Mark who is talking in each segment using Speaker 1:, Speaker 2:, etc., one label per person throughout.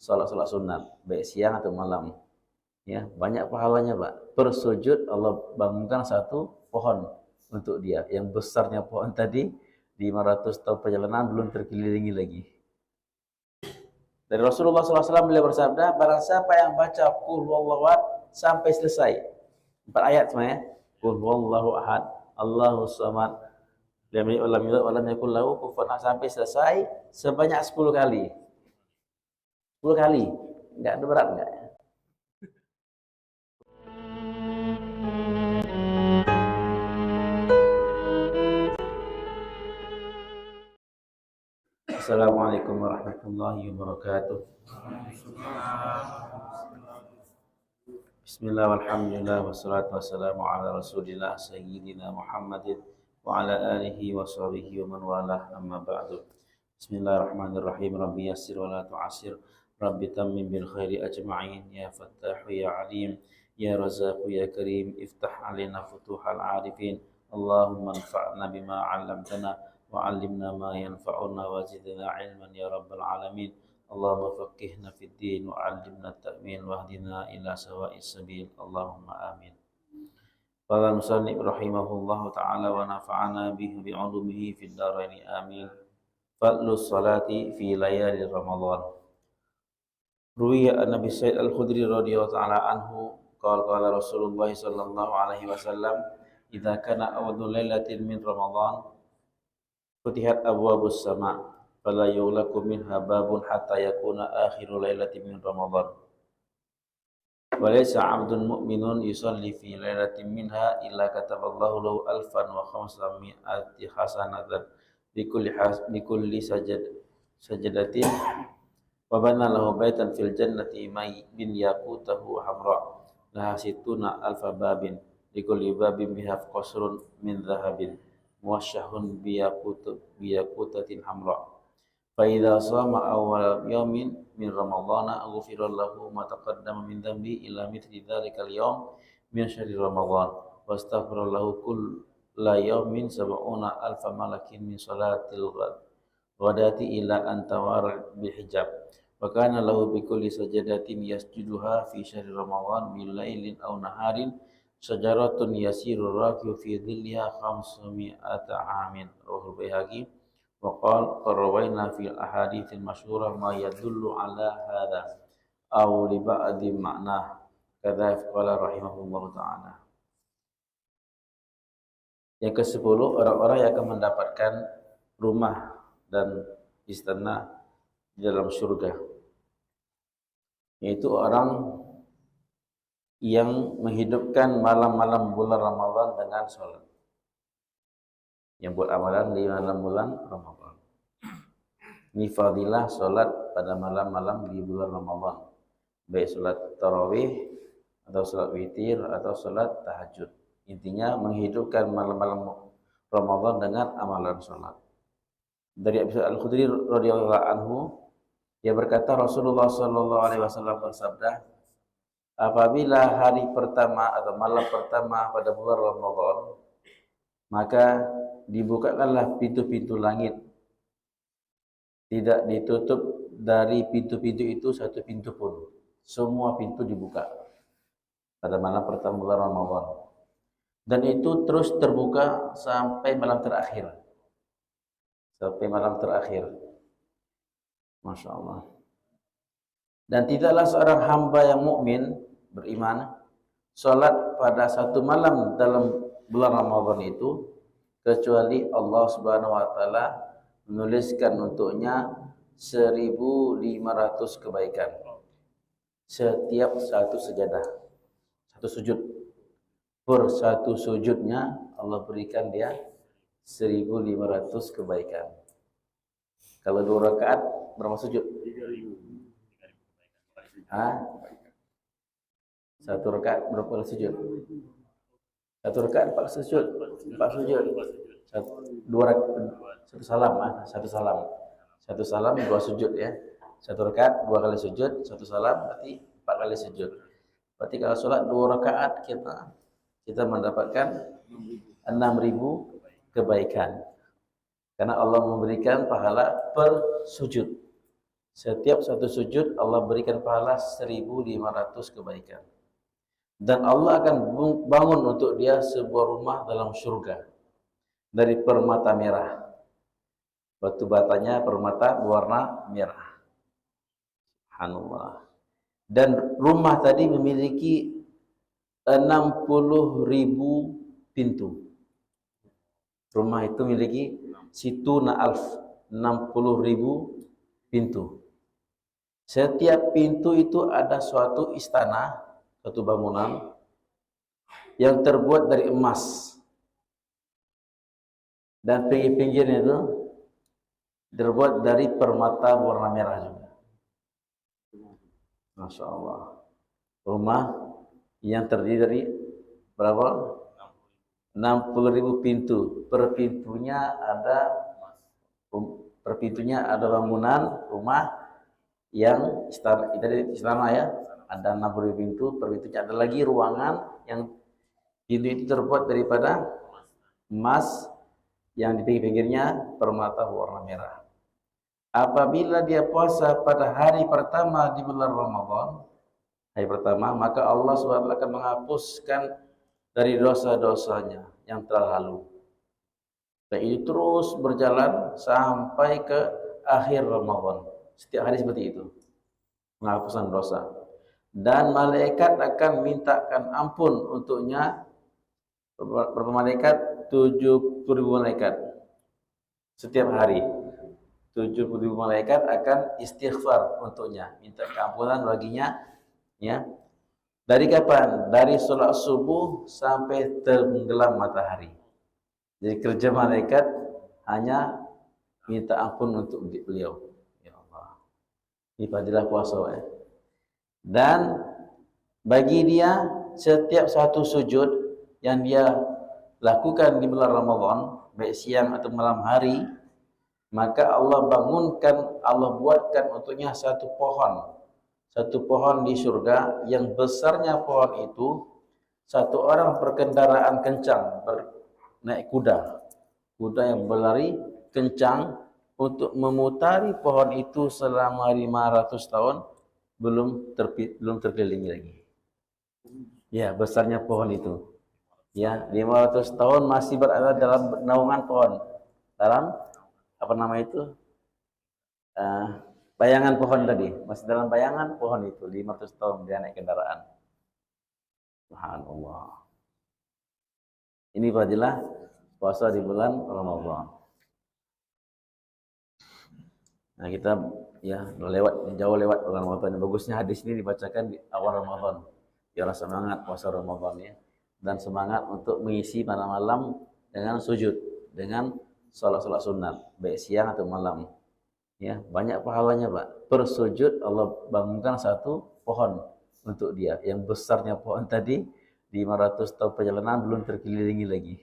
Speaker 1: salat sunat, baik siang atau malam. Ya, banyak pahalanya, Pak. Per sujud Allah bangunkan satu pohon untuk dia. Yang besarnya pohon tadi 500 tahun perjalanan belum terkelilingi lagi. Dari Rasulullah SAW beliau bersabda, barang siapa yang baca Qul huwallahu ahad sampai selesai. 4 ayat semuanya. Qul huwallahu ahad, Allahus samad, lam yalid walam yulad walam yakul lahu kufuwan ahad, sampai selesai sebanyak 10 kali. 10 kali. Enggak ada berat enggak? Assalamualaikum warahmatullahi wabarakatuh. Bismillah walhamdulillah wassalatu wassalamu ala rasulillah sayyidina Muhammadin wa ala alihi wa sahbihi wa man walah, amma ba'du. Bismillahirrahmanirrahim. Rabbi yassir wa la tu'assir, Rabbi tammim bil khairi ajma'in, ya fattahu ya alim, ya razaqu ya karim, iftah alina futuhal arifin. Allahumma anfa'na bima 'allamtana wa 'allimna ma yanfa'una wa zidna 'ilman ya rabbal alamin. Allahumma faqihna fid din wa 'allimna at-ta'wil wahdina ila sawa'is sabil. Allahumma amin. Qala musannif rahimahullahu ta'ala wa nafa'ana bihi bi 'ulumihi fid dharain amin. Fadlus salati fi layali Ramadan. Ruwiya an-Nabi Sayyid Al-Khudri radhiyallahu ta'ala anhu qala Rasulullah sallallahu alaihi wasallam, idza kana awwalu lailatin min Ramadan futihat abwabus sama' fala yughlaqu minha babun hatta yakuna akhiru lailatin min Ramadan. Wa laysa 'abdun mu'minun yusalli fi lailatin minha illa kataballahu lahu alfan wa khamsami'ati hasanatan bikulli sajadatin wa bana lahu baitan fil jannati may bin yaqutahu hamra laha situna alfa babin likulli babin bihaf qasrun min dhahabin muwasyahun biyaqutatin hamra. Fa idza shama awwal yawmin min ramadhana ghufira lahu ma taqaddama min dhanbi ila mithli dhalikal yawm min syahri ramadhan wastaghfara lahu kulla yawmin sab'una alfa malakin min salatil ghadati ila an tawara bil hijab. Wa kana lahu bi kulli sajadatin yasjuduha fi syahri ramadhan bil lailin aw naharin syajaratun yasiru rakiu fi dhilliha 500 amin. Rawahul Baihaqi. Wa qala qarawayna fil ahaditsil masyhurah ma yadullu ala hadza aw li ba'di ma'na kadza qala rahimahullahu ta'ala. Yang ke-10, orang-orang yang akan mendapatkan rumah dan istana di dalam surga, yaitu orang yang menghidupkan malam-malam bulan Ramadan dengan sholat, yang buat amalan di malam bulan Ramadan. Ini fadilah sholat pada malam-malam di bulan Ramadan, baik sholat tarawih atau sholat witir atau sholat tahajud. Intinya menghidupkan malam-malam Ramadan dengan amalan sholat. Dari Abi Sa'id Al-Khudri radhiyallahu anhu, dia berkata Rasulullah sallallahu alaihi wasallam bersabda, apabila hari pertama atau malam pertama pada bulan Ramadan, maka dibukakanlah pintu-pintu langit. Tidak ditutup dari pintu-pintu itu satu pintu pun. Semua pintu dibuka pada malam pertama bulan Ramadan. Dan itu terus terbuka sampai malam terakhir. Sampai malam terakhir. Masya Allah. Dan tidaklah seorang hamba yang mukmin beriman salat pada satu malam dalam bulan Ramadan itu kecuali Allah Subhanahu wa taala menuliskan untuknya 1.500 kebaikan. Setiap satu sajadah, satu sujud. Per satu sujudnya Allah berikan dia 1.500 kebaikan. Kalau 2 rakaat berapa sujud? 3.000. Satu rakaat berapa sujud? Satu rakaat 4 sujud. 4 sujud. Satu salam, Satu salam 2 sujud ya. Satu rakaat 2 kali sujud, satu salam berarti 4 kali sujud. Berarti kalau sholat 2 rakaat kita mendapatkan 6.000 kebaikan. Karena Allah memberikan pahala per sujud. Setiap satu sujud Allah berikan pahala 1.500 kebaikan. Dan Allah akan bangun untuk dia sebuah rumah dalam surga dari permata merah. Batu batanya permata berwarna merah. Subhanallah. Dan rumah tadi memiliki 60.000 pintu. Rumah itu memiliki situna alf, 60.000 pintu. Setiap pintu itu ada suatu istana, suatu bangunan yang terbuat dari emas. Dan pinggir-pinggirnya itu terbuat dari permata warna merah juga. Masya Allah. Rumah yang terdiri dari berapa? 60.000 pintu. Per pintunya ada bangunan rumah yang istana ya. Ada 60.000 pintu. Per pintunya ada lagi ruangan yang pintu itu terbuat daripada emas yang di pinggir-pinggirnya permata warna merah. Apabila dia puasa pada hari pertama di bulan Ramadan, hari pertama, maka Allah SWT akan menghapuskan dari dosa-dosanya yang telah lalu. Dan ini terus berjalan sampai ke akhir Ramadan. Setiap hari seperti itu, penghapusan dosa. Dan malaikat akan mintakan ampun untuknya. Berapa malaikat? 70.000 malaikat setiap hari. 70.000 malaikat akan istighfar untuknya, minta keampunan baginya, ya. Dari kapan? Dari sholat subuh sampai tenggelam matahari. Jadi kerja malaikat hanya minta ampun untuk beliau. Ya Allah, ini fadilah puasa ya. Dan bagi dia setiap satu sujud yang dia lakukan di bulan Ramadan, baik siang atau malam hari, maka Allah bangunkan, Allah buatkan untuknya satu pohon di surga yang besarnya pohon itu satu orang berkendaraan kencang, naik kuda yang berlari kencang untuk memutari pohon itu selama 500 tahun belum terkelilingi lagi. Ya, besarnya pohon itu. Ya, 500 tahun masih berada dalam naungan pohon. Dalam apa nama itu? Bayangan pohon tadi. Masih dalam bayangan pohon itu. 500 tahun dia naik kendaraan. Subhanallah. Ini fadilah puasa di bulan Ramadan. Nah, kita ya jauh lewat bulan Ramadan. Bagusnya hadis ini dibacakan di awal Ramadan. Biar semangat puasa Ramadan ya. Dan semangat untuk mengisi malam-malam dengan sujud, dengan sholat-sholat sunat, baik siang atau malam. Ya, banyak pahalanya, Pak. Per sujud Allah bangunkan satu pohon untuk dia. Yang besarnya pohon tadi 500 tahun perjalanan belum terkelilingi lagi.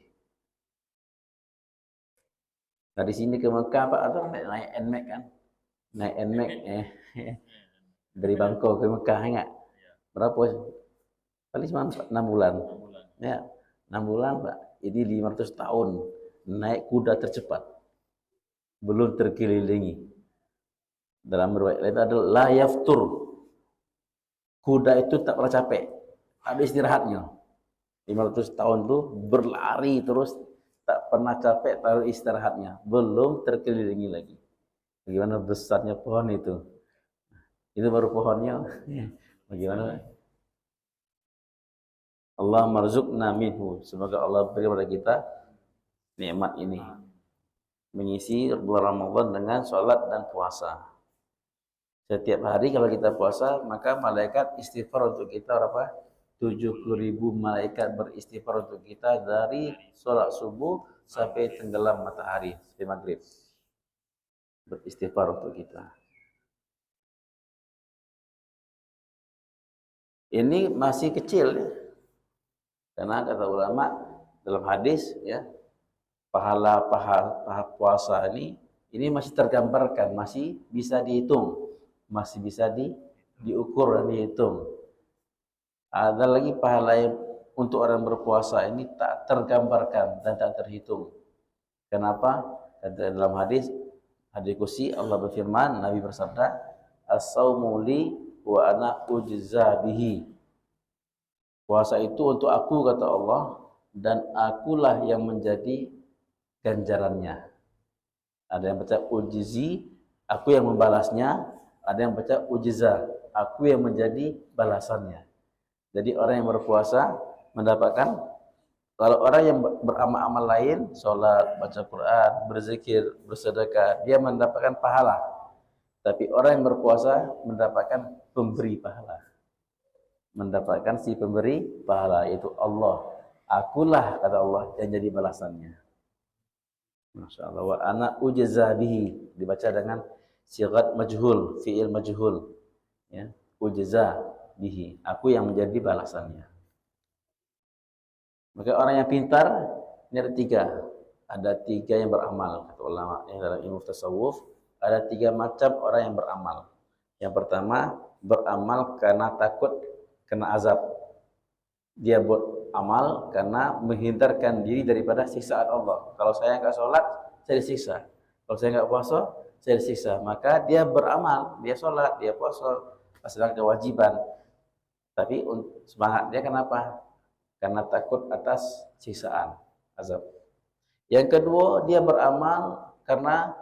Speaker 1: Nah, di sini ke Mekah, Pak, atau naik NMAX kan? Naik NMAX dari Bangkok ke Mekah enggak? Berapa? Paling cuma 6 bulan. Ya, 6 bulan, Pak. Ini 500 tahun naik kuda tercepat. Belum terkelilingi. Dalam riwayat lain adalah la yaftur. Kuda itu tak pernah capek. Ada istirahatnya. 500 tahun tuh berlari terus tak pernah capek, tak ada istirahatnya. Belum terkelilingi lagi. Bagaimana besarnya pohon itu. Itu baru pohonnya. Bagaimana? Allah marzuqna minhu. Semoga Allah beri kepada kita nikmat ini. Mengisi bulan Ramadan dengan sholat dan puasa. Setiap hari kalau kita puasa, maka malaikat istighfar untuk kita berapa? 70.000 malaikat beristighfar untuk kita dari sholat subuh sampai tenggelam matahari, sampai maghrib. Beristighfar untuk kita. Ini masih kecil ya. Karena kata ulama dalam hadis ya, pahala puasa ini masih tergambarkan, masih bisa dihitung, masih bisa diukur dan dihitung. Ada lagi pahala yang untuk orang berpuasa ini tak tergambarkan dan tak terhitung. Kenapa? Dalam hadis qudsi Allah berfirman, Nabi bersabda, as-saumu li wa ana ujza bihi. Puasa itu untuk aku kata Allah, dan akulah yang menjadi ganjarannya. Ada yang baca ujzi, aku yang membalasnya. Ada yang baca ujza, aku yang menjadi balasannya. Jadi orang yang berpuasa mendapatkan, kalau orang yang beramal-amal lain, sholat, baca Quran, berzikir, bersedekah, dia mendapatkan pahala. Tapi orang yang berpuasa mendapatkan pemberi pahala. Mendapatkan si pemberi pahala, yaitu Allah. Akulah, kata Allah, yang jadi balasannya. Masya Allah. Wa ana ujza bihi, dibaca dengan sigat majhul, fi'il majhul. Ya, ujza bihi, aku yang menjadi balasannya. Maka orang yang pintar ini ada tiga. Ada tiga yang beramal, kata ulama yang dalam ilmu tasawuf. Ada tiga macam orang yang beramal. Yang pertama, beramal karena takut kena azab. Dia buat amal karena menghindarkan diri daripada siksaan Allah. Kalau saya enggak sholat, saya disiksa. Kalau saya enggak puasa, saya disiksa. Maka dia beramal, dia sholat, dia puasa, sedang kewajiban. Tapi semangat dia kenapa? Karena takut atas siksaan, azab. Yang kedua, dia beramal karena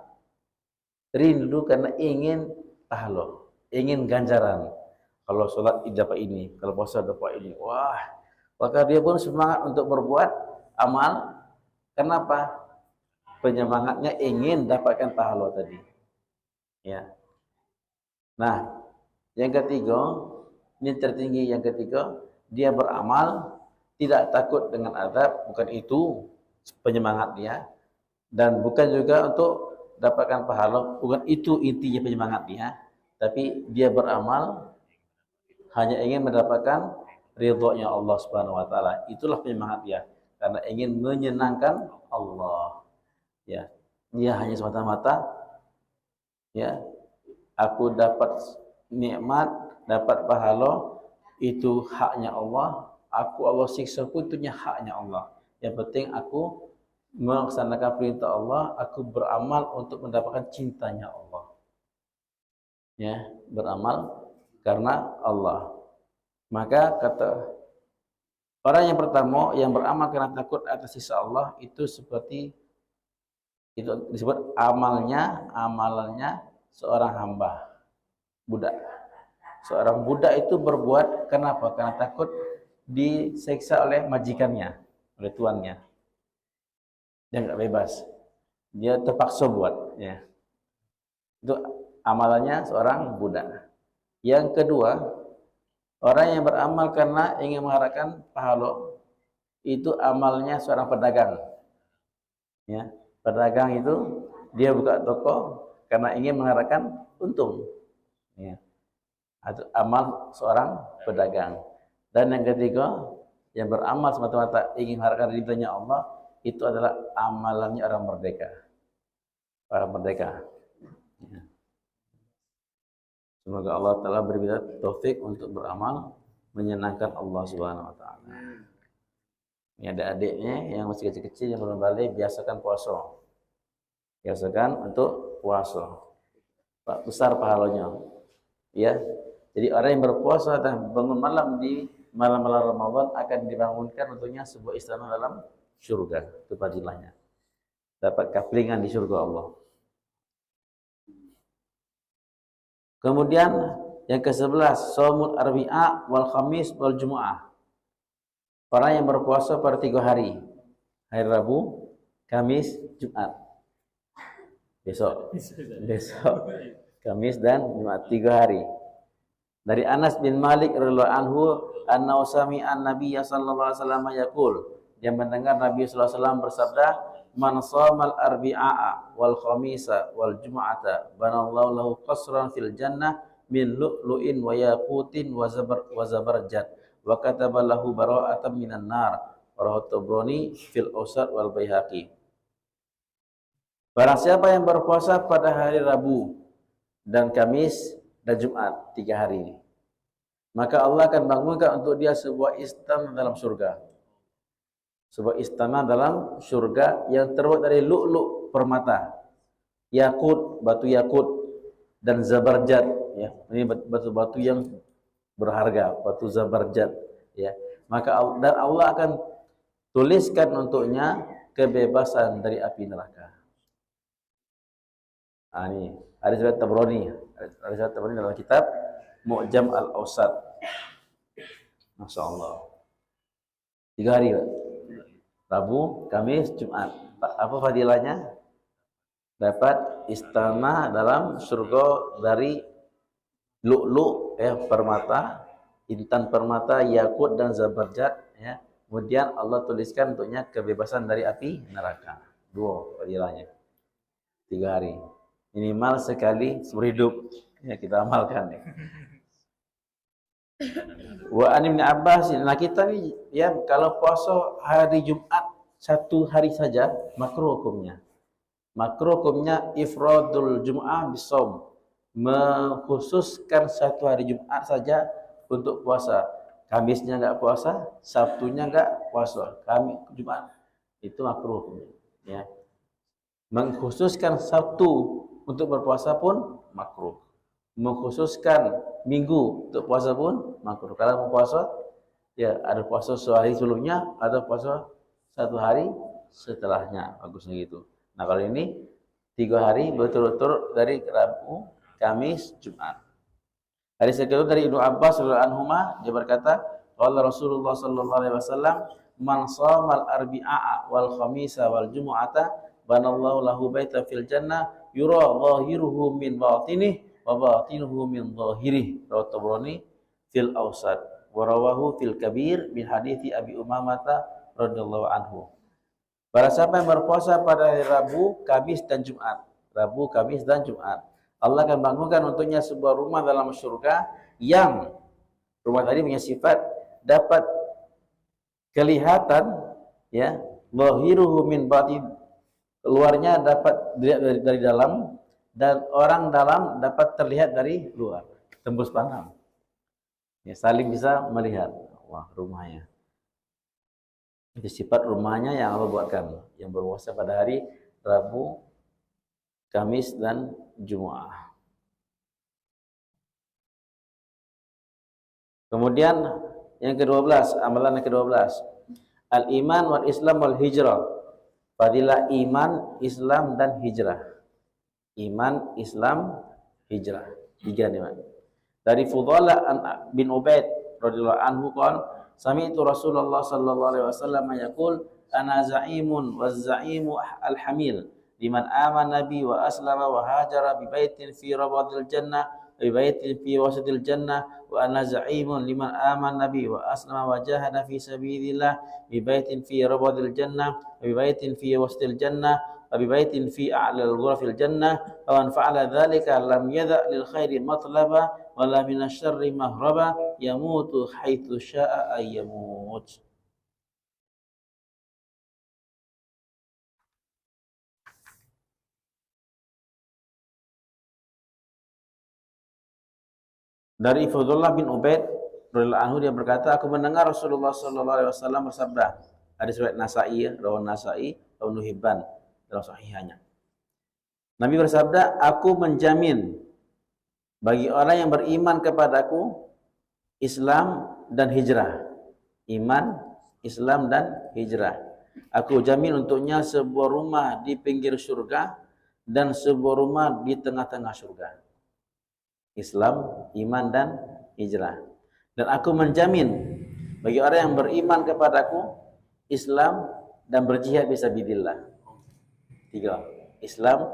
Speaker 1: rindu, karena ingin pahala, ingin ganjaran. Kalau sholat dapat ini, kalau puasa dapat ini. Wah, maka dia pun semangat untuk berbuat amal. Kenapa? Penyemangatnya ingin dapatkan pahala tadi. Ya. Nah, yang ketiga, ini tertinggi yang ketiga, dia beramal tidak takut dengan azab, bukan itu penyemangat dia, dan bukan juga untuk dapatkan pahala, bukan itu intinya penyemangat dia, tapi dia beramal hanya ingin mendapatkan ridhonya Allah Subhanahu wa taala. Itulah penyemangat dia, karena ingin menyenangkan Allah. Ya, dia hanya semata-mata ya, aku dapat nikmat, dapat pahala, itu haknya Allah. Aku Allah siksa pun itu haknya Allah. Yang penting aku melaksanakan perintah Allah, aku beramal untuk mendapatkan cintanya Allah. Ya, beramal karena Allah. Maka kata orang yang pertama yang beramal karena takut atas siksa Allah, itu seperti itu disebut amalannya seorang hamba budak. Seorang budak itu berbuat kenapa? Karena takut diseksa oleh majikannya, oleh tuannya. Dia nggak bebas, dia terpaksa buat. Ya. Itu amalannya seorang budak. Yang kedua, orang yang beramal karena ingin mengharapkan pahala, itu amalnya seorang pedagang. Ya, pedagang itu dia buka toko karena ingin mengharapkan untung. Ya. Itu amal seorang pedagang. Dan yang ketiga, yang beramal semata-mata ingin mengharapkan ridhonya Allah, itu adalah amalannya orang merdeka. Orang merdeka. Ya. Semoga Allah Ta'ala beri kita taufik untuk beramal menyenangkan Allah Subhanahu wa taala. Ini ada adiknya yang masih kecil-kecil yang belum balik, biasakan puasa. Biasakan untuk puasa. Besar pahalanya. Ya. Jadi orang yang berpuasa dan bangun malam di malam-malam Ramadan akan dibangunkan untuknya sebuah istana dalam surga. Itu fadilahnya. Dapat kaplingan di surga Allah. Kemudian yang ke-11, shaumul arbi'a wal khamis wal jumu'ah. Orang yang berpuasa pada 3 hari. Hari Rabu, Kamis, Jumat. Besok. Kamis dan Jumat, 3 hari. Dari Anas bin Malik radhiyallahu anhu, anna sami'a an-nabiy sallallahu alaihi wasallam yaqul, dia mendengar Nabi sallallahu alaihi wasallam bersabda, man shamal arbi'a wal khamisa wal jum'ata banallahu lahu qasran fil jannah min lu'lu'in wa yaqutin wa zabarjad wa kataba lahu bara'atan minan nar. Rawahu Tabrani fil Awsat wal Baihaqi. Barang siapa yang berpuasa pada hari Rabu dan Kamis dan Jumat, 3 hari ini, maka Allah akan bangunkan untuk dia sebuah istana dalam surga. Sebuah istana dalam surga yang terbuat dari lu'lu', permata, yakut, batu yakut, dan zabarjad, ya. Ini batu-batu yang berharga, batu zabarjat, ya. Maka dan Allah akan tuliskan untuknya kebebasan dari api neraka. Ini hadis riwayat Tabrani. Hadis riwayat Tabrani dalam kitab Mu'jam Al-Awsat. Masya Allah. 3 hari, Pak. Rabu, Kamis, Jumat. Apa fadilahnya? Dapat istana dalam surga dari lu'lu', permata, intan permata, yakut dan zabarjat, ya. Kemudian Allah tuliskan untuknya kebebasan dari api neraka. 2 fadilahnya. 3 hari. Minimal sekali seumur hidup, ya, kita amalkan, ya. Wa an Ibnu Abbas, nah kita nih ya kalau puasa hari Jumat 1 hari saja makruh hukumnya. Makruh hukumnya ifradul Jum'ah bisawm, mengkhususkan 1 hari Jumat saja untuk puasa. Kamisnya enggak puasa, Sabtunya enggak puasa. Jumat itu makruh hukumnya, ya. Mengkhususkan Sabtu untuk berpuasa pun makruh. Mengkhususkan Minggu untuk puasa pun makruh. Kalau mau puasa, ya ada puasa sehari sebelumnya, ada puasa 1 hari setelahnya, bagusnya gitu. Nah kalau ini 3 hari berturut-turut dari Rabu, Kamis, Jumat. Hadis kedua dari Ibnu Abbas radhiyallahu anhuma, dia berkata, qala Rasulullah sallallahu alaihi wasallam, man shamal arbi'a wal khamisa wal jumu'ata banallahu lahu baita fil jannah yura zahiruhu min batinih wa batinuhu min zahirih. Rawahu Tabrani fil Awsat wa rawahu fil Kabir min hadithi Abi Umamah radhiyallahu anhu. Para siapa yang berpuasa pada hari Rabu, Kamis dan Jumat, Rabu, Kamis dan Jumat, Allah akan bangunkan untuknya sebuah rumah dalam surga yang rumah tadi punya sifat dapat kelihatan, ya, zahiruhu min batin, keluarnya dapat dilihat dari dalam, dan orang dalam dapat terlihat dari luar, tembus pandang, ya, saling bisa melihat. Wah, rumahnya itu sifat rumahnya yang Allah buatkan, yang berpuasa pada hari Rabu, Kamis dan Jumat. Kemudian yang ke-12, amalan yang ke-12, al-iman wal Islam wal hijrah. Fadilah iman, Islam dan hijrah. Iman, Islam, hijrah. 3 nih, Pak. Dari Fudalah bin Ubaid radhiyallahu anhu qala sami'tu Rasulullah sallallahu alaihi wasallam yaqul ana za'imun waz za'imu al-hamil liman amana bi wa aslama wa hajara bi baitin fi rabadil jannah bi baitin fi wasatil jannah wa ana za'imun liman amana bi wa aslama wa jahada fi sabilillah bi baitin fi rabadil jannah bi baitin fi wasatil jannah wa bi baitin fi a'lal ghurafil jannah wa man fa'ala dzalika lam yadha lil khairi matlaba wala minasyarri mahraba yamutu haitsu syaa ayyamut. Dari Fadullah bin Ubaid radhiyallahu anhu, dia berkata, aku mendengar Rasulullah sallallahu alaihi wasallam bersabda. Hadis riwayat Nasa'i, rawan Nasa'i, Ibnu Hibban dalam sahihnya. Nabi bersabda, aku menjamin bagi orang yang beriman kepadaku, Islam dan hijrah. Iman, Islam dan hijrah. Aku jamin untuknya sebuah rumah di pinggir surga dan sebuah rumah di tengah-tengah surga. Islam, iman dan hijrah. Dan aku menjamin bagi orang yang beriman kepadaku, Islam dan berjihad fisabilillah. 3. Islam,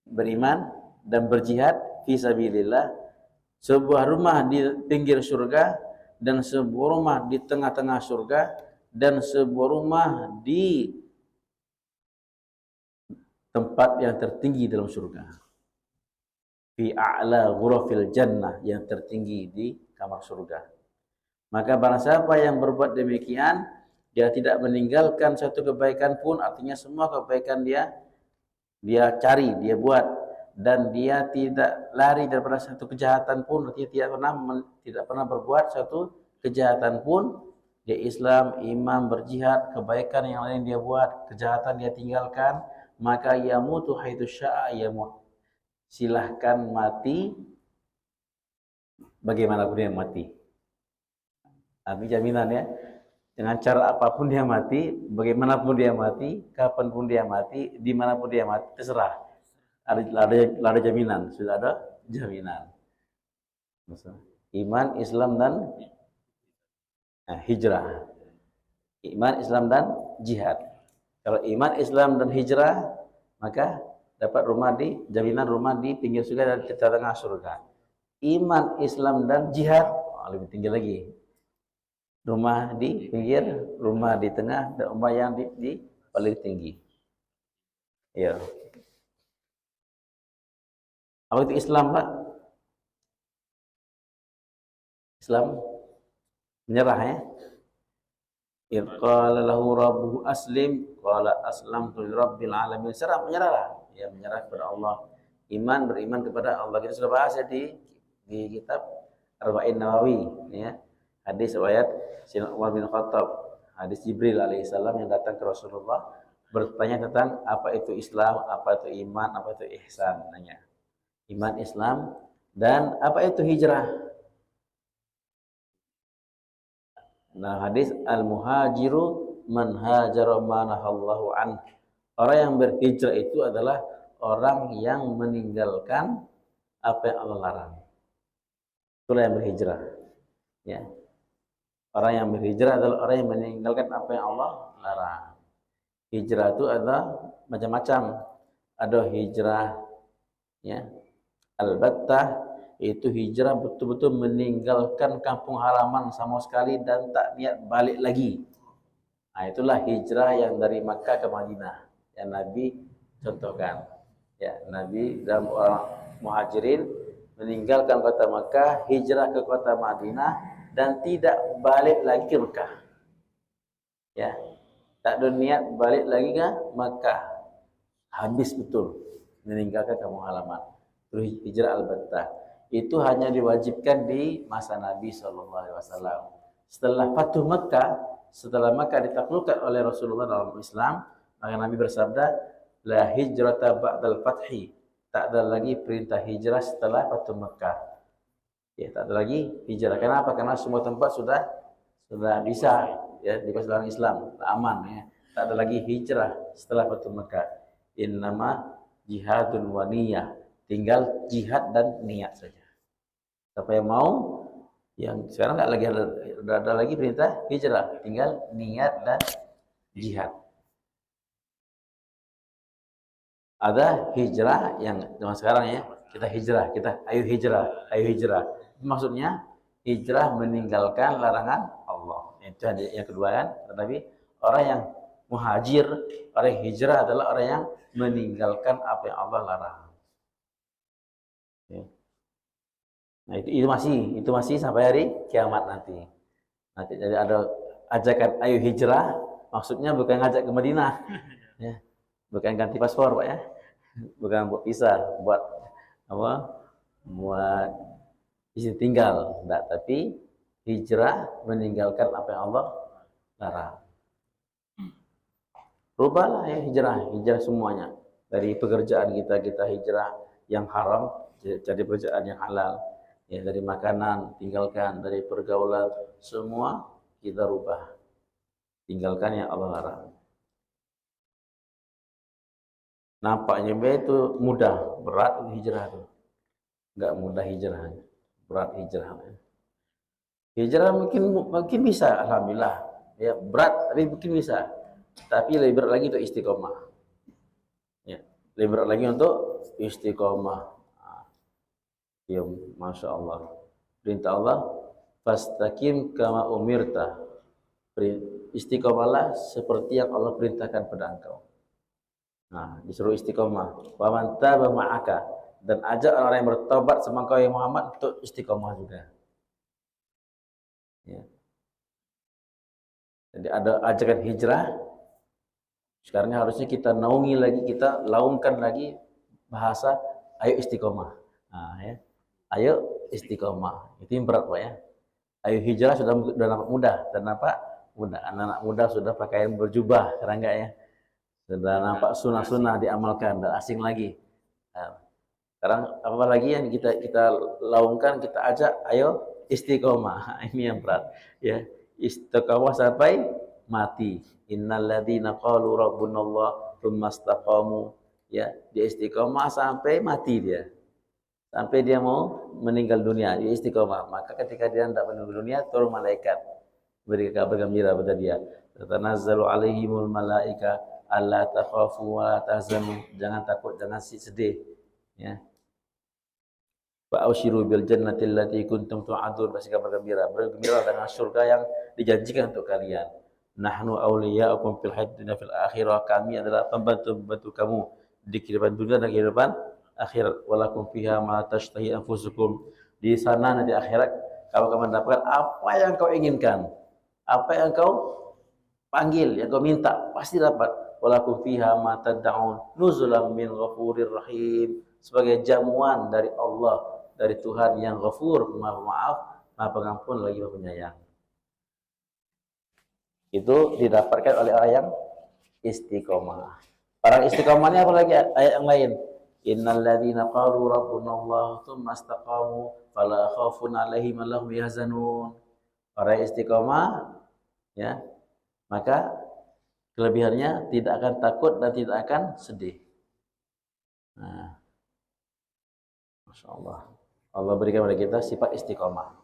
Speaker 1: beriman dan berjihad fisabilillah, sebuah rumah di pinggir surga dan sebuah rumah di tengah-tengah surga dan sebuah rumah di tempat yang tertinggi dalam surga. Fi a'la ghurafil jannah, yang tertinggi di kamar surga. Maka barang siapa yang berbuat demikian, dia tidak meninggalkan satu kebaikan pun, artinya semua kebaikan dia cari, dia buat, dan dia tidak lari daripada satu kejahatan pun, artinya tidak pernah berbuat satu kejahatan pun. Dia Islam, iman, berjihad, kebaikan yang lain dia buat, kejahatan dia tinggalkan, maka yamutu haitsu syaa yamut. Silahkan mati bagaimanapun dia mati. Tapi jaminan ya, dengan cara apapun dia mati, bagaimanapun dia mati, kapanpun dia mati, dimanapun dia mati, terserah. Ada jaminan, sudah ada jaminan. Iman, Islam, dan hijrah. Iman, Islam, dan jihad. Kalau iman, Islam, dan hijrah, maka dapat jaminan rumah di pinggir surga dan di tengah surga. Iman, Islam, dan jihad, lebih tinggi lagi. Rumah di pinggir, rumah di tengah, dan rumah yang di paling tinggi. Ya. Apa itu Islam, Pak? Islam menyerah ya. Qala lahu rabbuhu aslim, qala aslamtu lirabbil alamin. Menyerah. Ya, menyerah kepada Allah. Beriman kepada Allah. Kita sudah bahas ya di kitab Arba'in Nawawi ya. Hadis riwayat Sayyidina Umar bin Khattab, hadis Jibril alaihissalam yang datang ke Rasulullah bertanya tentang apa itu Islam, apa itu iman, apa itu ihsan, nanya. Iman, Islam, dan apa itu hijrah. Nah, hadis al-muhajiru man hajara ma nahallahu an. Orang yang berhijrah itu adalah orang yang meninggalkan apa yang Allah larang. Itulah yang berhijrah. Ya. Orang yang berhijrah adalah orang yang meninggalkan apa yang Allah larang. Hijrah itu ada macam-macam. Ada hijrah ya. Albattah itu hijrah betul-betul meninggalkan kampung halaman sama sekali dan tak niat balik lagi. Nah, itulah hijrah yang dari Makkah ke Madinah yang Nabi contohkan. Ya, Nabi dan orang muhajirin meninggalkan kota Makkah, hijrah ke kota Madinah dan tidak balik lagi ke Makkah. Ya, tak ada niat balik lagi ke Makkah. Habis betul meninggalkan kampung halaman. Terus hijrah albattah. Itu hanya diwajibkan di masa Nabi SAW. Setelah Fatuh Makkah, setelah Makkah ditaklukkan oleh Rasulullah dalam Islam, maka Nabi bersabda, la hijrata ba'dal fathi. Tak ada lagi perintah hijrah setelah Fatuh Makkah. Ya, tak ada lagi hijrah. Kenapa? Karena semua tempat sudah bisa ya dikuasai dalam Islam, aman ya. Tak ada lagi hijrah setelah Fatuh Makkah. Innama jihadun wa niyah. Tinggal jihad dan niat saja. Siapa yang mau, yang sekarang nggak ada lagi perintah hijrah, tinggal niat dan jihad. Ada hijrah yang zaman sekarang ya, ayo hijrah. Maksudnya hijrah meninggalkan larangan Allah. Itu yang kedua kan. Tetapi orang yang muhajir, orang yang hijrah adalah orang yang meninggalkan apa yang Allah larang. Nah, itu masih sampai hari kiamat nanti. Nanti jadi ada ajakan ayo hijrah, maksudnya bukan ngajak ke Madinah. Ya. Bukan ganti paspor, Pak ya. Bukan buat visa, buat apa? Buat izin tinggal, enggak, tapi hijrah meninggalkan apa yang Allah larang. Rubahlah ya hijrah semuanya. Dari pekerjaan kita hijrah yang haram jadi pekerjaan yang halal. Ya, dari makanan tinggalkan, dari pergaulan semua kita rubah. Tinggalkan yang Allah larang. Nampaknya itu mudah, berat hijrah itu. Enggak mudah hijrah, berat hijrah. Hijrah mungkin bisa, alhamdulillah. Ya, berat tapi mungkin bisa. Tapi lebih berat lagi untuk istiqomah. Ya, lebih berat lagi untuk istiqomah. Ya, Masya Allah. Perintah Allah, fastaqim kama umirta. Istiqomahlah seperti yang Allah perintahkan pada engkau. Nah, disuruh istiqomah. Wa man taba ma'aka, dan ajak orang yang bertobat sama engkau ya Muhammad untuk istiqomah juga. Ya. Jadi ada ajakan hijrah. Sekarang harusnya kita naungi lagi, kita laungkan lagi bahasa ayo istiqomah. Nah, ya. Ayo istiqomah. Itu yang berat, Pak ya. Ayo hijrah sudah nampak mudah, dan nampak mudah. Anak-anak muda sudah pakaian berjubah, sekarang enggak ya? Sudah nampak sunnah-sunnah diamalkan, dan asing lagi. Nah, Sekarang apalagi yang kita laungkan, kita ajak, ayo istiqomah. Ini yang berat. Ya, istiqomah sampai mati. Innal ladzina qalu rabbunallah tsumma istaqamu. Ya, dia istiqomah sampai mati dia. Sampai dia mau meninggal dunia, dia istiqomah. Maka ketika dia hendak meninggal dunia, turun malaikat beri kabar gembira pada dia. Tatanazzalu alaihimul malaika alla takhafu wa la tahzanu. Jangan takut, jangan sedih. Ya. Wa ausyiru bil jannati allati kuntum tu'adun, kasih kabar gembira, bergembira dengan surga yang dijanjikan untuk kalian. Nahnu awliya'ukum fil hayatid dunya fil akhirah, kami adalah pembantu-pembantu kamu di kehidupan dunia dan kehidupan akhirat. Walakum fiha ma tashtahi anfusukum, di sana nanti akhirat kamu akan mendapatkan apa yang kau inginkan, apa yang kau panggil, yang kau minta, pasti dapat. Walakum fiha ma tad'un nuzulam min ghafurir rahim, sebagai jamuan dari Allah, dari Tuhan yang Ghafur, Maha Pemaaf, Maha Pengampun lagi Maha Penyayang. Itu didapatkan oleh orang yang istiqomah. Orang istiqomahnya apa lagi ayat yang lain? Innal ladzina qalu rabbunallah tsumma istaqamu fala khaufun 'alaihim wa lahum yahzanun. Orang istiqomah, ya, maka kelebihannya tidak akan takut dan tidak akan sedih. Nah, Masya Allah. Allah berikan kepada kita sifat istiqomah.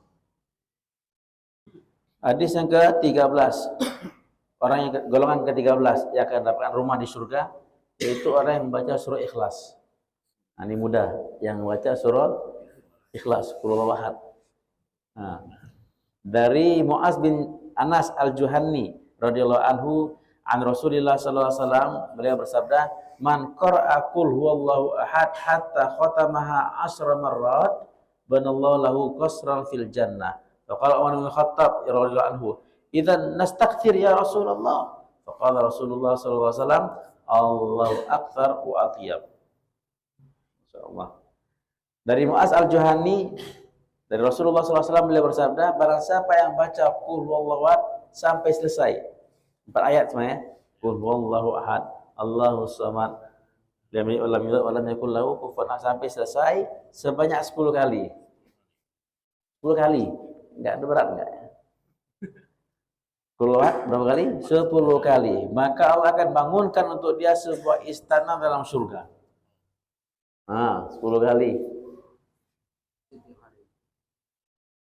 Speaker 1: Hadis yang ke-13. Orang yang golongan ke-13 yang akan dapatkan rumah di surga, yaitu orang yang membaca surah Ikhlas. Nah, ini mudah, yang membaca surah Ikhlas, Qul huwallahu ahad. Nah, dari Mu'az bin Anas al-Juhanni radhiyallahu anhu an Rasulillah sallallahu alaihi wasallam, beliau bersabda, man qara'a qul huwallahu ahad hatta khatamaha 10 marrat banallahu lahu qasran fil jannah. Faqala Umar bin Khattab radhiyallahu anhu, idzan nastakthir ya Rasulullah. Faqala Rasulullah sallallahu alaihi wasallam, Allahu akbar wa atyab. Masyaallah. Dari Mu'az al-Juhani dari Rasulullah sallallahu alaihi wasallam, beliau bersabda, barang siapa yang baca qul huwallahu ahad sampai selesai 4 ayat semuanya, qul huwallahu ahad Allahu samad lam yalid walam yakul lahu kufuwan ahad, sampai selesai sebanyak 10 kali. 10 kali. Enggak ada berat enggak ya? Qul ahad berapa kali? 10 kali. Maka Allah akan bangunkan untuk dia sebuah istana dalam surga. Nah, 10 kali.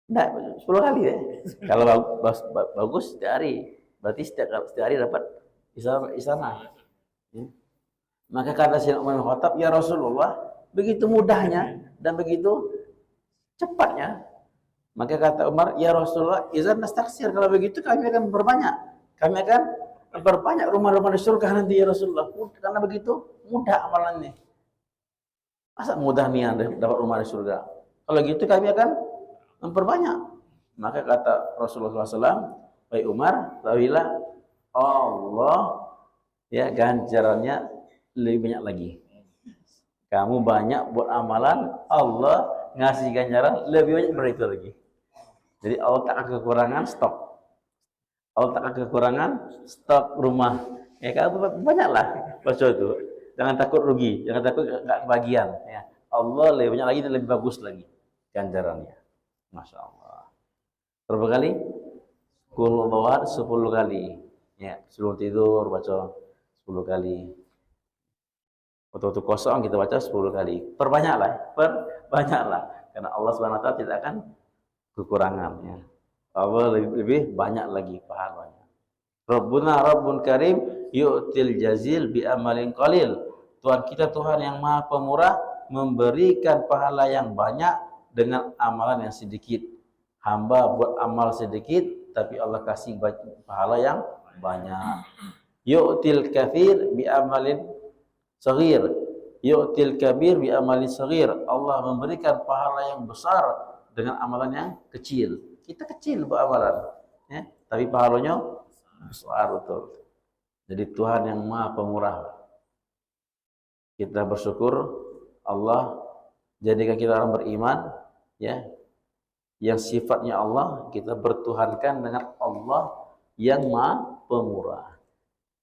Speaker 1: Enggak, 10 kali ya. Kalau bagus setiap hari. Berarti setiap hari dapat istana. Ya. Maka kata Sayyidina Umar bin Khattab, ya Rasulullah, begitu mudahnya dan begitu cepatnya. Maka kata Umar, ya Rasulullah, izan nastaksir, kalau begitu kami akan berbanyak. Kami akan berbanyak rumah-rumah di surga nanti ya Rasulullah. Karena begitu mudah amalannya. Masa mudah nih dapat rumah di surga? Kalau gitu kami akan memperbanyak. Maka kata Rasulullah SAW, baik Umar, tahuilah Allah ya ganjarannya lebih banyak lagi. Kamu banyak buat amalan, Allah ngasih ganjaran lebih banyak dari itu lagi. Jadi Allah tak akan kekurangan stok. Allah tak akan kekurangan stok rumah. Ya kamu banyaklah baca itu. Jangan takut rugi, jangan takut enggak kebagian. Ya. Allah lebih banyak lagi dan lebih bagus lagi ganjarannya. Masya Allah. Berapa kali? Qul huwallahu ahad 10 kali. Ya, sebelum tidur baca 10 kali. Waktu kosong kita baca 10 kali. Perbanyaklah. Karena Allah Subhanahu wa taala tidak akan kekurangan ya. Allah lebih banyak lagi pahalanya. Rabbuna Rabbun Karim yu'til jazil bi amalin qalil. Tuhan kita Tuhan yang Maha Pemurah, memberikan pahala yang banyak dengan amalan yang sedikit. Hamba buat amal sedikit tapi Allah kasih pahala yang banyak. Yu'til katsir bi amalin saghir, yu'til kabir bi amalin saghir. Allah memberikan pahala yang besar dengan amalan yang kecil. Kita kecil buat amalan, ya, tapi pahalanya besar betul. Jadi Tuhan yang Maha Pemurah. Kita bersyukur Allah jadikan kita orang beriman, ya, yang sifatnya Allah, kita bertuhankan dengan Allah yang Maha Pemurah.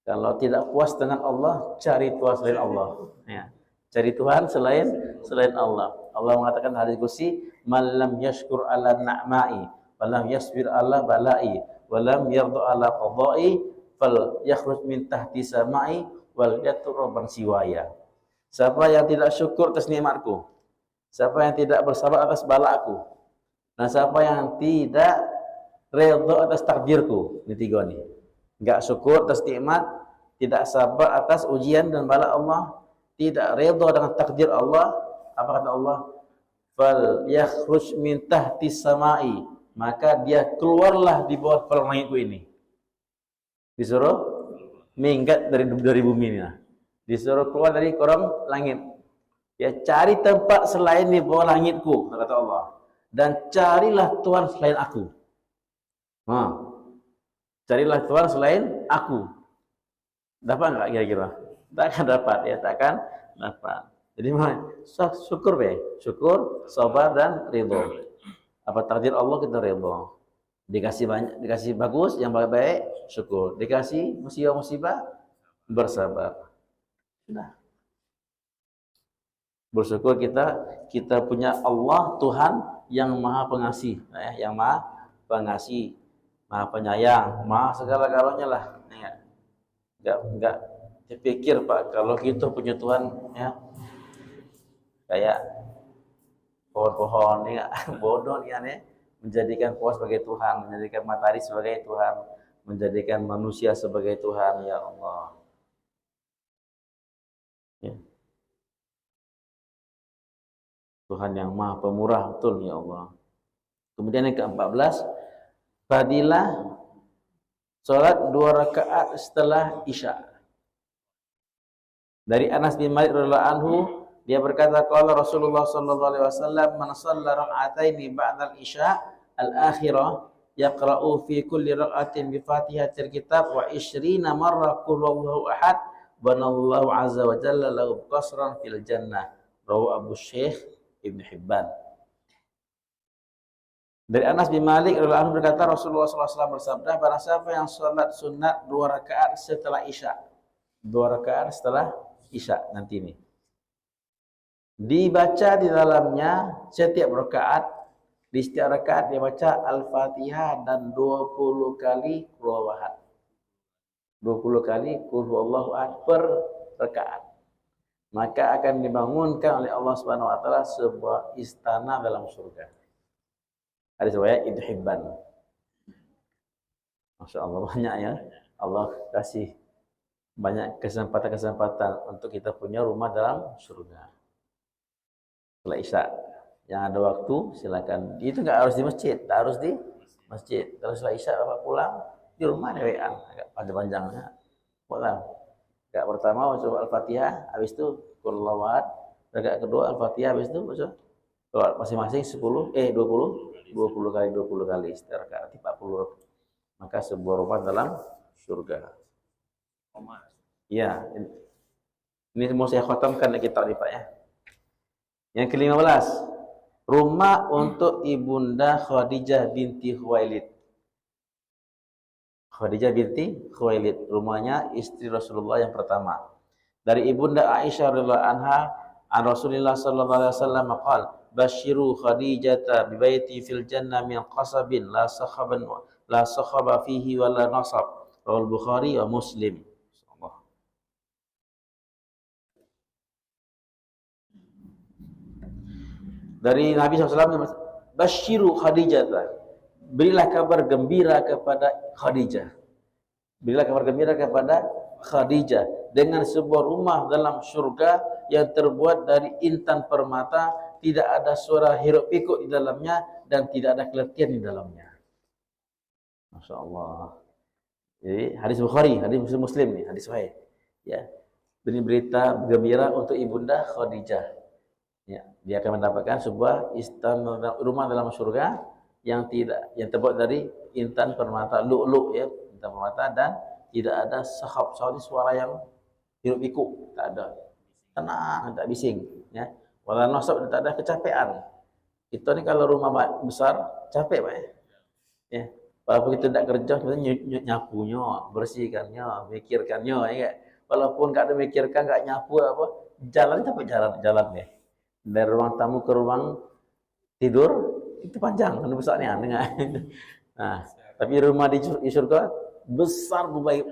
Speaker 1: Kalau tidak puas dengan Allah, cari Tuhan selain Allah. Ya. Cari Tuhan selain Allah. Allah mengatakan hadis qudsi, "Man lam yashkur ala na'ma'i, wa lam yasbir ala bala'i, wa lam yarda ala qada'i, fal yakhruj min tahti sama'i wal yaturban siwaya." Siapa yang tidak syukur atas nikmatku, siapa yang tidak bersabar atas balaku, dan siapa yang tidak redha atas takdirku, ini tiga nih. Enggak syukur atas nikmat, tidak sabar atas ujian dan bala Allah, tidak redha dengan takdir Allah, apa kata Allah? Fal yakhruj min tahti sama'i, maka dia keluarlah di bawah langitku ini. Disuruh minggat dari bumi ini. Disuruh keluar dari kolam langit. Ya, cari tempat selain di bawah langitku, kata Allah. Dan carilah Tuhan selain aku. Carilah Tuhan selain aku. Dapat enggak kira-kira? Takkan dapat ya, takkan dapat. Jadi syukur syukur, sabar dan ridho. Apa takdir Allah kita ridho. Dikasih banyak, dikasih bagus, yang baik-baik, syukur. Dikasih musibah, bersabar. Sudah. Bersyukur kita punya Allah Tuhan yang Maha Pengasih, yang Maha Pengasih, Maha Penyayang, Maha segala-galanya lah. Enggak dipikir Pak, kalau kita punya Tuhan ya kayak pohon-pohon ya, bodoh ya, menjadikan pohon sebagai Tuhan, menjadikan matahari sebagai Tuhan, menjadikan manusia sebagai Tuhan, ya Allah. Ya. Tuhan yang Maha Pemurah, betul ya Allah. Kemudian yang ke-14, fadilah salat 2 rakaat setelah Isya. Dari Anas bin Malik radhiyallahu anhu, dia berkata, qala Rasulullah sallallahu alaihi wasallam, man shalla rak'ataini ba'dal isya al-akhirah yaqra'u fi kulli rak'atin bi Fatihatil kitab wa 20 marrah qul huwallahu ahad, banallahu azza wa jalla lahu qasran fil jannah. Rawahu Abu Syekh Ibnu Hibban. Dari Anas bin Malik radhiyallahu anhu berkata, Rasulullah sallallahu alaihi wasallam bersabda, barang siapa yang salat sunat 2 rakaat setelah Isya, 2 rakaat setelah Isya nanti ini, dibaca di dalamnya setiap rakaat, di setiap rakaat dia baca Al-Fatihah dan 20 kali Qul huwallahu ahad. 20 kali Qul huwallahu ahad per rakaat. Maka akan dibangunkan oleh Allah Subhanahu wa taala sebuah istana dalam surga. Hadis riwayat Ibnu Hibban. Masya Allah, banyak ya. Allah kasih banyak kesempatan-kesempatan untuk kita punya rumah dalam surga. Setelah Isya yang ada waktu silakan. Itu nggak harus di masjid, tak harus di masjid. Kalau setelah Isya Bapak pulang di rumah dewean, agak panjang-panjangnya. Pulang. Rakaat pertama baca Al-Fatihah, habis itu Qul huwallahu ahad. Rakaat kedua Al-Fatihah, habis itu baca masing-masing 20 kali setiap rakaat 40. Maka sebuah rumah dalam surga. Ya, ini mau saya khatamkan kitab ini Pak ya. Yang ke-15, rumah untuk Ibunda Khadijah binti Khuwailid. Khadijah binti Khuwailid, rumahnya istri Rasulullah yang pertama. Dari Ibunda Aisyah radhiyallahu anha, an Rasulullah sallallahu alaihi wasallam qala, basyiru Khadijata bi baiti fil jannah min qasabin la sakhaba fihi wa la nasab. Rawal Bukhari wa Muslim. Dari Nabi SAW, basyiru Khadijah, berilah kabar gembira kepada Khadijah. Berilah kabar gembira kepada Khadijah dengan sebuah rumah dalam surga yang terbuat dari intan permata, tidak ada suara hiruk pikuk di dalamnya dan tidak ada keletihan di dalamnya. Masya Allah. Jadi hadis Bukhari, hadis Muslim nih, hadis sahih. Ya, beri berita gembira untuk Ibunda Khadijah. Ya, dia akan mendapatkan sebuah istana rumah dalam surga yang terbuat dari intan permata, lu'lu ya, intan permata, dan tidak ada sahab, suara yang hiruk pikuk, tak ada. Tenang, tak bising, ya. Wala nasab, tak ada kecapean. Kita ni kalau rumah besar capek Pak ya. Ya. Walaupun kita tidak kerja, kita nyapunya, bersihkannya, mikirkannya ya. Walaupun enggak ada mikirkan, enggak nyapu apa, Jalan tapi jalan ya. Dari ruang tamu ke ruang tidur itu panjang, kan besarnya. Nah, tapi rumah di surga besar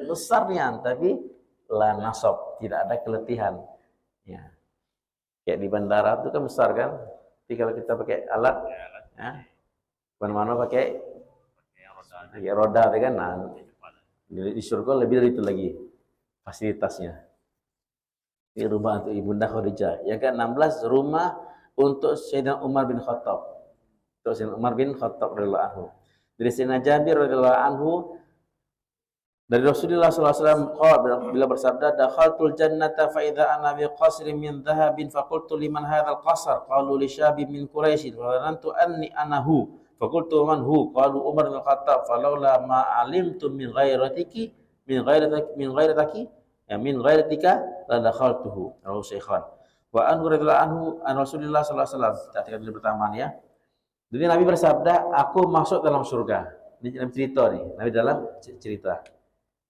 Speaker 1: besarnya, tapi la nasab, tidak ada keletihan. Ya. Kayak di bandara itu kan besar kan. Tapi kalau kita pakai alat, ya, mana-mana pakai roda, kan? Nah, di surga lebih dari itu lagi fasilitasnya. Ini rumah untuk Ibunda Khadijah. Yang ke-16, rumah untuk Sayyidina Umar bin Khattab. Untuk Sayyidina Umar bin Khattab radhiyallahu anhu. Dari Sayyidina Jabir radhiyallahu anhu, dari Rasulullah SAW bila bersabda, dakhaltul jannata fa idza ana bi qasrin min dhahabin fa qultu liman hadzal qasr qalu li syabin min quraisy fa dhanantu anni anahu fa qultu man hu qalu Umar bin Khattab falaula ma alimtu min ghairatiki min ghairatika la dakhaltuhu rawahu Syaikhan. Wa anhu radhiyallahu anhu an Rasulullah sallallahu alaihi wasallam. Kita tinggal pertama ya. Jadi Nabi bersabda, aku masuk dalam surga. Ini dalam cerita nih, Nabi dalam cerita.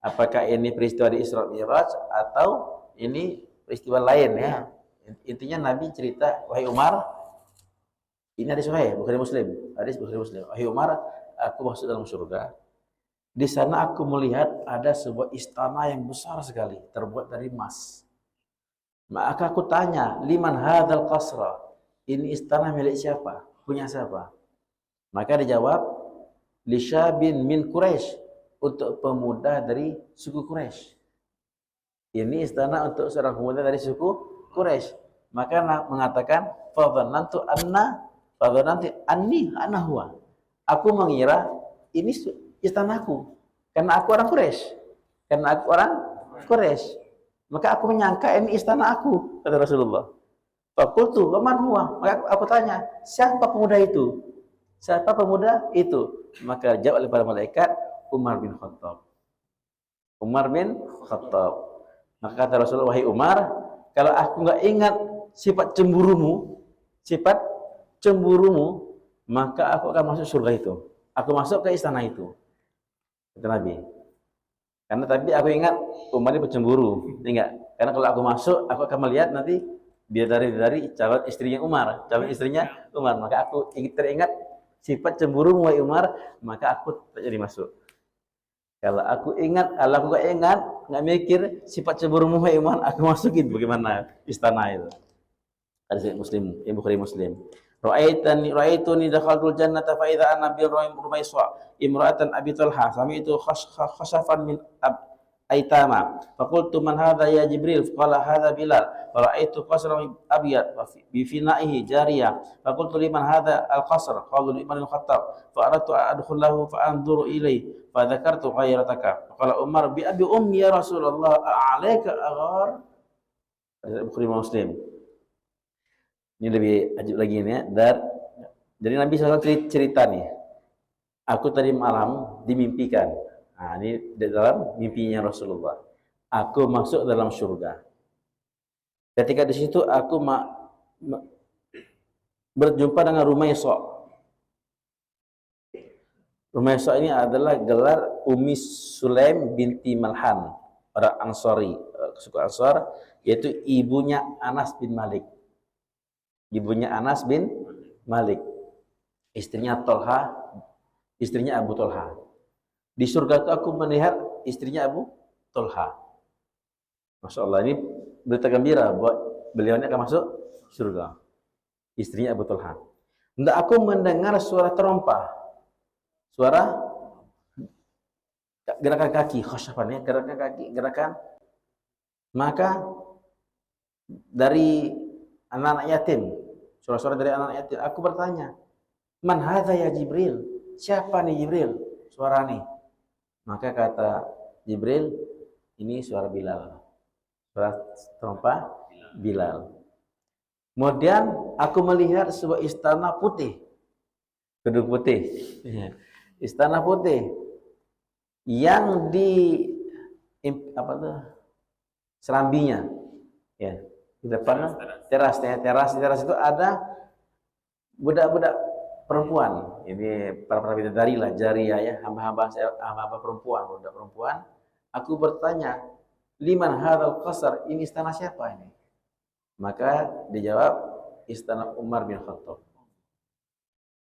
Speaker 1: Apakah ini peristiwa di Isra Mi'raj atau ini peristiwa lain ya? Intinya Nabi cerita, wahai Umar, ini hadis sahih Bukhari Muslim. Hadis Bukhari Muslim. Wahai Umar, aku masuk dalam surga. Di sana aku melihat ada sebuah istana yang besar sekali, terbuat dari emas. Maka aku tanya, liman hadzal qasra? Ini istana milik siapa? Punya siapa? Maka dijawab, li syabin min Quraisy, untuk pemuda dari suku Quraisy. Ini istana untuk seorang pemuda dari suku Quraisy. Maka mengatakan, fadhanantu anni ana huwa. Aku mengira ini istanaku, karena aku orang Quraisy. Maka aku menyangka ini istana aku, kata Rasulullah. Faqultu wa man huwa? Maka aku tanya, siapa pemuda itu? Siapa pemuda itu? Maka jawab oleh para malaikat, Umar bin Khattab. Umar bin Khattab. Maka kata Rasulullah, wahai Umar, kalau aku enggak ingat sifat cemburumu, maka aku akan masuk surga itu. Aku masuk ke istana itu. Kata Nabi. Karena tadi aku ingat Umar ini pencemburu, enggak? Karena kalau aku masuk, aku akan melihat nanti dia dari calon istrinya Umar, maka aku teringat sifat cemburu wahai Umar, maka aku tak jadi masuk. Kalau aku enggak ingat, enggak mikir sifat cemburu wahai Umar, aku masukin bagaimana istana itu. Hadis Muslim, Bukhari Muslim. Ra'aituni dakhaltul jannata fa idza ana bi Rumaiswa imra'atan Abi Talha sami'tu khashafan min aitama faqultu man hadha ya Jibril qala hadha Bilal wa ra'aitu qasran abyad bi fina'ihi jariyah faqultu liman hadha al-qasr qalu liman al-Khattab fa aradtu adkhulahu fa anzuru ilayhi fa dzakartu ghayrataka qala Umar bi abi ummi ya Rasulullah a'alaika aghar. Bukhari Muslim. Ini lebih ajib lagi ini ya. Jadi Nabi SAW cerita nih. Aku tadi malam dimimpikan. Nah, ini dalam mimpinya Rasulullah. Aku masuk dalam surga. Ketika di situ aku berjumpa dengan Rumaisya. Rumaisya ini adalah gelar Ummi Sulaim binti Malhan, orang Ansari, suku Ansar, yaitu ibunya Anas bin Malik. Ibunya Anas bin Malik, istrinya Tolha, istrinya Abu Tolha. Di surga itu aku melihat istrinya Abu Tolha. Masya Allah, ini berita gembira buat beliau ini akan masuk surga. Istrinya Abu Tolha. Dan aku mendengar suara terompah, suara gerakan kaki, khasyafannya gerakan kaki, gerakan. Maka dari anak-anak yatim, suara-suara dari anak yatim, aku bertanya, man hadza ya Jibril? Siapa nih Jibril? Suara nih. Maka kata Jibril, ini suara Bilal. Suara terompah Bilal. Kemudian aku melihat sebuah istana putih. Gedung putih. Istana putih yang di serambinya. Ya. Di depan teras itu ada budak-budak perempuan. Ini para bidadari lah, jariyah ya, hamba-hamba perempuan, budak perempuan. Aku bertanya, liman hadzal qasar? Ini istana siapa ini? Maka dijawab, istana Umar bin Khattab.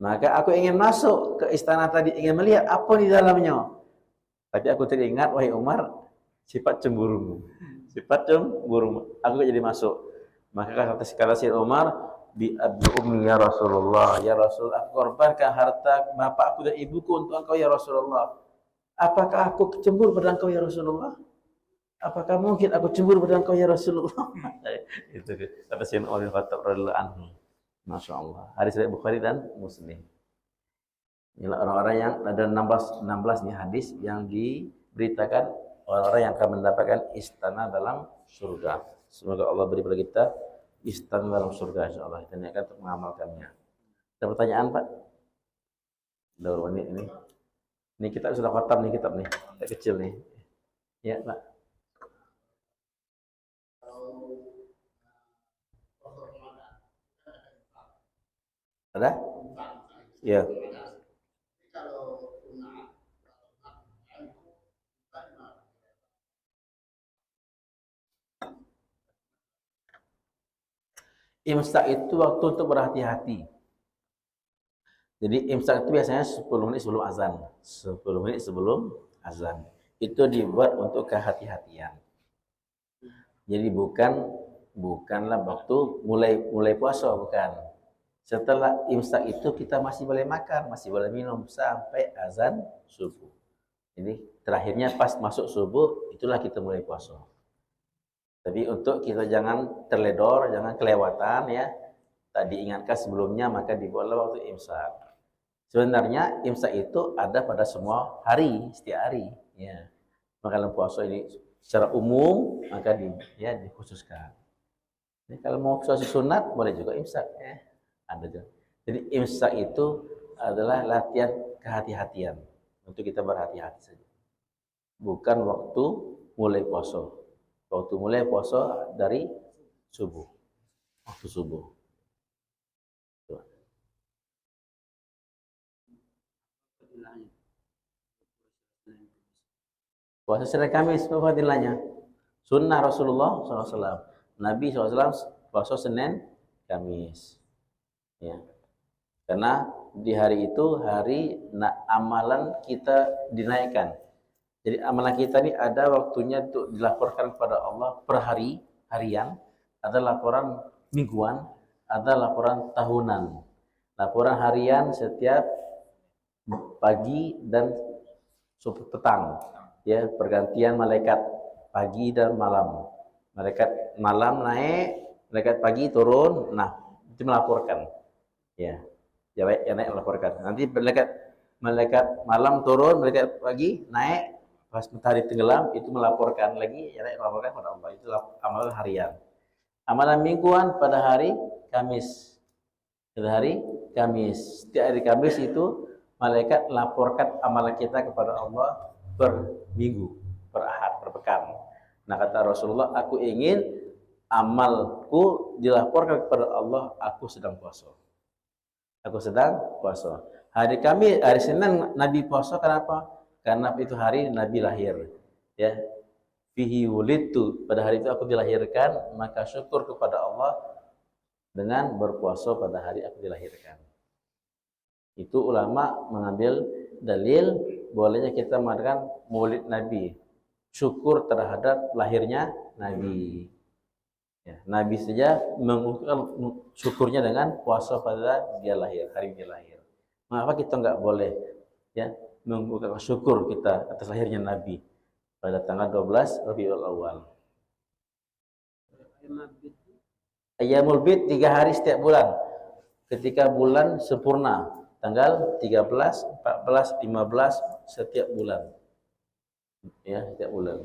Speaker 1: Maka aku ingin masuk ke istana tadi, ingin melihat apa di dalamnya. Tapi aku teringat, wahai Umar, sifat cemburu. Sifat cemburu. Aku gak jadi masuk. Maka kata si Umar, bi abi ummi ya Rasulullah, ya Rasul, aku korbankan harta bapakku dan ibuku untuk engkau ya Rasulullah. Apakah aku cemburu pada engkau ya Rasulullah? Apakah mungkin aku cemburu pada engkau ya Rasulullah? Itu kata si Umar bin Khattab radhiyallahu anhu. Masya Allah. Hadis riwayat Bukhari dan Muslim. Inilah orang-orang yang ada 16 nih hadis yang diberitakan orang-orang yang akan mendapatkan istana dalam surga. Semoga Allah beri pada kita istana dalam surga, insyaallah. Kita akan untuk mengamalkannya. Ada pertanyaan, Pak? Udah menit ini. Ini kita sudah khatam nih kitab nih. Kitab kecil nih. Ya, Pak. Ada? Ya. Imsak itu waktu untuk berhati-hati. Jadi imsak itu biasanya 10 menit sebelum azan. 10 menit sebelum azan. Itu dibuat untuk kehati-hatian. Jadi bukanlah waktu mulai puasa, bukan. Setelah imsak itu kita masih boleh makan, masih boleh minum sampai azan subuh. Jadi terakhirnya pas masuk subuh itulah kita mulai puasa. Tapi untuk kita jangan terledor, jangan kelewatan ya. Tadi ingatkan sebelumnya maka dibuatlah waktu imsak. Sebenarnya imsak itu ada pada semua hari, setiap hari. Ya. Maka dalam puasa ini secara umum maka dikhususkan. Jadi kalau mau puasa sunat boleh juga imsak ya. Ada juga. Jadi imsak itu adalah latihan kehati-hatian untuk kita berhati-hati saja. Bukan waktu mulai puasa. Waktu mulai puasa dari subuh. Waktu subuh. Puasa Senin Kamis apa fadilahnya? Sunnah Rasulullah SAW. Nabi SAW puasa Senin Kamis. Ya. Karena di hari itu hari amalan kita dinaikkan. Jadi amalan kita ini ada waktunya untuk dilaporkan kepada Allah per hari, harian, ada laporan mingguan, ada laporan tahunan. Laporan harian setiap pagi dan petang. Ya, pergantian malaikat pagi dan malam. Malaikat malam naik, malaikat pagi turun. Nah, itu melaporkan. Ya, yang naik melaporkan. Nanti malaikat malam turun, malaikat pagi naik, pas matahari tenggelam itu melaporkan lagi, yang naik melaporkan kepada Allah. Itu amalan harian. Amalan mingguan pada hari Kamis. Pada hari Kamis. Setiap hari Kamis itu malaikat laporkan amalan kita kepada Allah per minggu, per ahad, per pekan. Nah kata Rasulullah, aku ingin amalku dilaporkan kepada Allah, aku sedang puasa. Aku sedang puasa. Hari Senin Nabi puasa kenapa? Karena itu hari Nabi lahir. Ya. Fihi wulidtu, pada hari itu aku dilahirkan, maka syukur kepada Allah dengan berpuasa pada hari aku dilahirkan. Itu ulama mengambil dalil bolehnya kita mengadakan Maulid Nabi. Syukur terhadap lahirnya Nabi. Ya, Nabi saja mengucapkan syukurnya dengan puasa pada dia lahir, hari dia lahir. Mengapa kita enggak boleh ya mengucapkan syukur kita atas lahirnya Nabi pada tanggal 12 Rabiul Awal. Ayyamul Bid 3 hari setiap bulan. Ketika bulan sempurna, tanggal 13, 14, 15 setiap bulan. Ya, setiap bulan.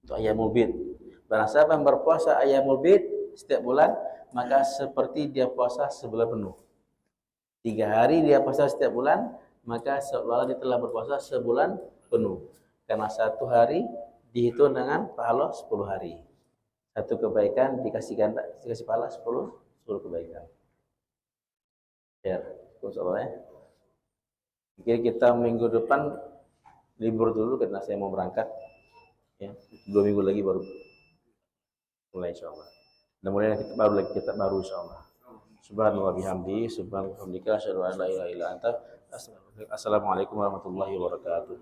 Speaker 1: Itu Ayyamul Bid. Barang siapa yang berpuasa Ayyamul Bid setiap bulan, maka seperti dia puasa sebulan penuh. 3 hari dia puasa setiap bulan, maka seolah dia telah berpuasa sebulan penuh. Karena 1 hari dihitung dengan pahala 10 hari. 1 kebaikan dikasih pahala 10 kebaikan. Ya, insyaallah ya. Jadi kita minggu depan libur dulu karena saya mau berangkat. Ya, 2 minggu lagi baru mulai insyaallah. Mudah-mudahan kita baru lagi kita baru insyaallah. Subhanallah bihamdi, subhanallah bihamdika, asyhadu an la ilaha illa anta, astaghfiruka. Assalamualaikum warahmatullahi wabarakatuh.